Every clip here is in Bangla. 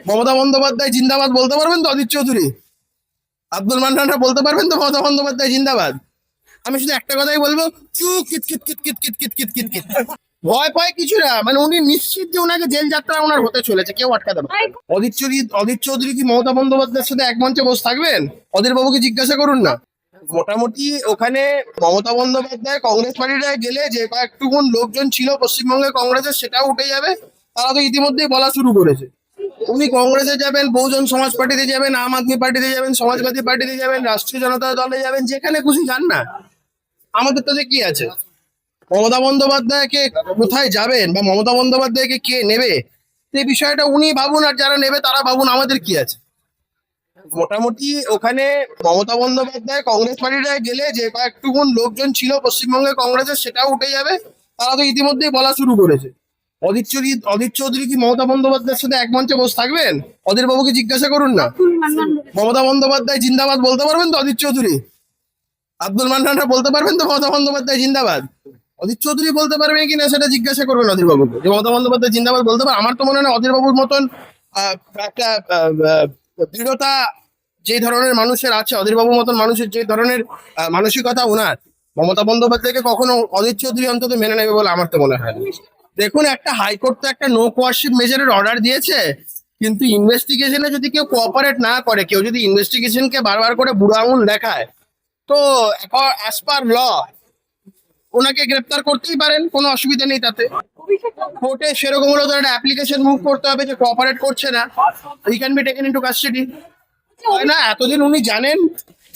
মমতা বন্দ্যোপাধ্যায় জিন্দাবাদ বলতে পারবেন তো? অধীর চৌধুরী, আব্দুল মান্নানরা বলতে পারবেন তো মমতা বন্দ্যোপাধ্যায় জিন্দাবাদ? আমি শুধু একটা কথাই বলবো, চু kit kit kit kit kit kit kit kit kit. ভয় পায় কিছু না, মানে উনি নিশ্চিত যে ওনাকে জেল যাত্রা ওনার হতে চলেছে, কেউ আটকাতে পারবে না। অধীর চৌধুরী কি মমতা বন্দ্যোপাধ্যায়ের সাথে এক মঞ্চে বসে থাকবেন? অধীর বাবুকে জিজ্ঞাসা করুন না। মোটামুটি ওখানে মমতা বন্দ্যোপাধ্যায় কংগ্রেস পার্টিটা গেলে যে কয়েকটুকুন লোকজন ছিল পশ্চিমবঙ্গে কংগ্রেসের, সেটাও উঠে যাবে। তারা তো ইতিমধ্যেই বলা শুরু করেছে। উনি কংগ্রেসে যাবেন, বহুজন সমাজ পার্টিতে যাবেন, আম আদমি পার্টিতে যাবেন, সমাজবাদী পার্টিতে যাবেন, রাষ্ট্রীয় জনতা দলে যাবেন, যেখানে খুশি যান না। আমাদের তাতে কি আছে? মমতা বন্দ্যোপাধ্যায়কে কোথায় যাবেন বা মমতা বন্দ্যোপাধ্যায়কে কে নেবে, এই বিষয়টা উনি ভাবুন, আর যারা নেবে তারা ভাবুন, আমাদের কি আছে? মোটামুটি ওখানে মমতা বন্দ্যোপাধ্যায় কংগ্রেস পার্টিটা গেলে যে কয়েকটুকুন লোকজন ছিল পশ্চিমবঙ্গে কংগ্রেসের, সেটাও উঠে যাবে। তারা তো ইতিমধ্যেই বলা শুরু করেছে। অধীর চৌধুরী কি মমতা বন্দ্যোপাধ্যায়ের সাথে এক মঞ্চে বসে থাকবেন? অধীর বাবুকে জিজ্ঞাসা করুন না। মমতা বন্দ্যোপাধ্যায় জিন্দাবাদ বলতে পারবেন তো? অধীর চৌধুরী, আব্দুল মান্নানরা বলতে পারবেন তো মমতা বন্দ্যোপাধ্যায় জিন্দাবাদ? অধীর চৌধুরী বলতে পারবেন কিনা সেটা জিজ্ঞাসা করবেন অধীর বাবুকে, যে মমতা বন্দ্যোপাধ্যায় জিন্দাবাদ বলতে পারে। আমার তো মনে হয় না অধীর বাবুর মতন একটা দৃঢ়তা যে ধরনের মানুষের আছে, অধীর বাবুর মতন মানুষের যে ধরনের মানসিকতা ওনার, মমতা বন্দ্যোপাধ্যায়কে কখনো অধীর চৌধুরী অন্তত মেনে নেবে বলে আমার তো মনে হয় না। দেখুন, একটা হাইকোর্ট তো একটা নো কোয়ারশিপ মেজারের অর্ডার দিয়েছে, কিন্তু ইনভেস্টিগেশনে যদি কেউ কোঅপারেট না করে, কেউ যদি ইনভেস্টিগেশনকে বারবার করে বুড়ো আঙুল দেখায়, তো অ্যাজ পার ল ওনাকে গ্রেপ্তার করতেই পারেন, কোনো অসুবিধা নেই তাতে। কোর্টে সেরকম হলো তো একটা অ্যাপ্লিকেশন মুভ করতে হবে যে কোঅপারেট করছে না, he can be taken into custody. হয় না, এতদিন উনি জানেন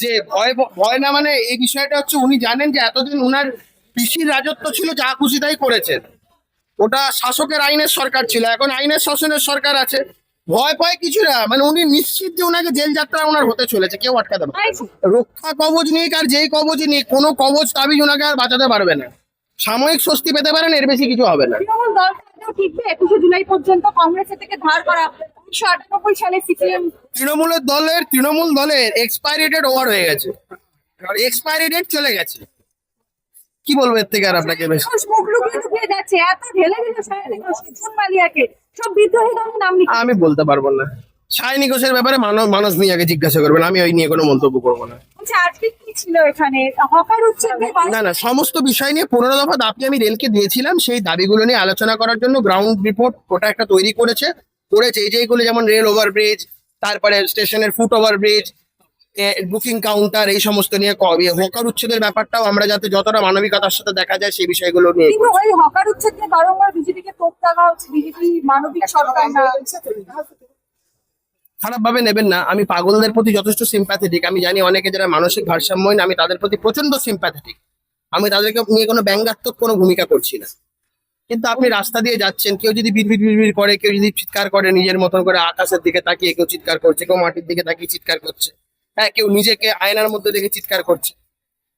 যে ভয় ভয় না, মানে এই বিষয়টা হচ্ছে উনি জানেন যে এতদিন উনার পিসির রাজত্ব ছিল, যা খুশি তাই করেছেন। ওটা শাসকের আইনের সরকার ছিল, এখন আইনের শাসনের সরকার আছে। ভয় পায় কিছু না, মানে উনি নিশ্চিত যে ওনাকে জেল যাত্রা ওনার হতে চলেছে, কেউ আটকাতে পারবে না। রক্ষা কবচ নিক আর যেই কবচ নিক, কোনো কবচ তাবিজ ওনাকে আর বাঁচাতে পারবে না। সাময়িক স্বস্তি পেতে পারেন, এর বেশি কিছু হবে না। তৃণমূল দল থাকলেও টিকবে 21শে জুলাই পর্যন্ত কংগ্রেসের থেকে ধার করা 1998 সালে সিপিএম। তৃণমূল দলের এক্সপায়ারি ডেট ওভার হয়ে গেছে, এক্সপায়ারি ডেট চলে গেছে। কি বলবো এর থেকে আর আপনাকে? বেশ মুখ লুকিয়ে লুকিয়ে যাচ্ছে, এত ঢেলে দিল সায়নী ঘোষকে, জুন মালিয়াকে, সব বিদ্রোহী দলের নাম লিখে। আমি বলতে পারবো না। সায়নী ঘোষের ব্যাপারে মানস মিয়াকে জিজ্ঞাসা করবেন, আমি ওই নিয়ে কোনো মন্তব্য করবো না। আচ্ছা, আজকে কি ছিল এখানে? হকার উচ্ছেদ না, সমস্ত বিষয় নিয়ে 15 দফা দাবি আমি রেলকে দিয়েছিলাম, সেই দাবিগুলো নিয়ে আলোচনা করার জন্য গ্রাউন্ড রিপোর্ট ওটা একটা তৈরি করেছে। যেগুলো যেমন রেল ওভারব্রিজ, তারপরে স্টেশনের ফুট ওভারব্রিজ, বুকিং কাউন্টার, এই সমস্ত নিয়ে হকার উচ্ছেদের ব্যাপারটাও আমরা যাতে যতটা মানবিকতার সাথে দেখা যায় সেই বিষয়গুলো নিয়ে। কিন্তু ওই হকার উচ্ছেদ নিয়ে বারংবার বিজেপিকে তোপ দাগা হচ্ছে, বিজেপি মানবিক সরকার না। খারাপ ভাবে নেবেন না, আমি পাগলদের প্রতি যথেষ্ট সিম্প্যাথেটিক। আমি জানি অনেকে যারা মানসিক ভারসাম্যহীন, আমি তাদের প্রতি প্রচন্ড সিম্প্যাথেটিক। আমি তাদেরকে নিয়ে কোনো ব্যঙ্গাত্মক কোনো ভূমিকা করছি না। কিন্তু আপনি রাস্তা দিয়ে যাচ্ছেন, কেউ যদি বিড়বিড় করে, কেউ যদি চিৎকার করে নিজের মতন করে, আকাশের দিকে তাকিয়ে কেউ চিৎকার করছে, কেউ মাটির দিকে তাকিয়ে চিৎকার করছে, হ্যাঁ, কেউ নিজেকে আয়নার মধ্যে দেখে চিৎকার করছে।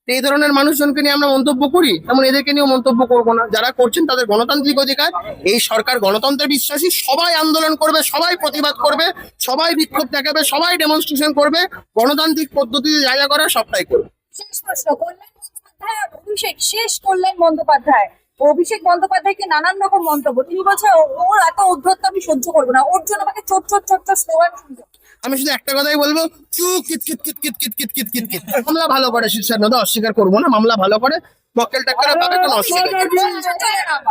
তো এই ধরনের মানুষজনকে নিয়ে আমরা মন্তব্য করি, তেমন এদেরকে নিয়েও মন্তব্য করবো না। যারা করছেন তাদের গণতান্ত্রিক অধিকার, এই সরকার গণতন্ত্রে বিশ্বাসী, সবাই আন্দোলন করবে, সবাই প্রতিবাদ করবে, সবাই বিক্ষোভ দেখাবে, সবাই ডেমনস্ট্রেশন করবে, গণতান্ত্রিক পদ্ধতিতে যা যা করার সবটাই করবে। শেষ প্রশ্ন, কল্যাণ বন্দ্যোপাধ্যায় আর অভিষেক, শেষ কল্যাণ বন্দ্যোপাধ্যায়, অভিষেক বন্দ্যোপাধ্যায়কে নানান রকম মন্তব্য, তিনি বলছে ওর এত উদ্ধত্ত আমি সহ্য করবো না, ওর জন্য আমাকে ছোট ছোট ছোট স্লোগান শুনবো। আমি শুধু একটা কথাই বলবো, চু kit kit kit kit kit kit kit kit kit. মামলা ভালো করে শীর্ষান্নতা অস্বীকার করবো না, মামলা ভালো করে মক্কেল টাক্কেরা পাবে, কোনো অসুবিধা নেই।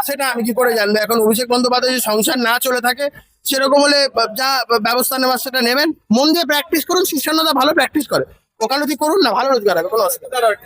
সেটা আমি কি করে জানবো? এখন অভিষেক বন্দ্যোপাধ্যায় যদি সংসার না চলে থাকে, সেরকম হলে যা ব্যবস্থা নেওয়ার সেটা নেবেন। মন দিয়ে প্র্যাকটিস করুন, শীর্ষান্নতা ভালো প্র্যাকটিস করে, ওকালতি করুন না, ভালো রোজগার হবে, কোনো অসুবিধা নেই।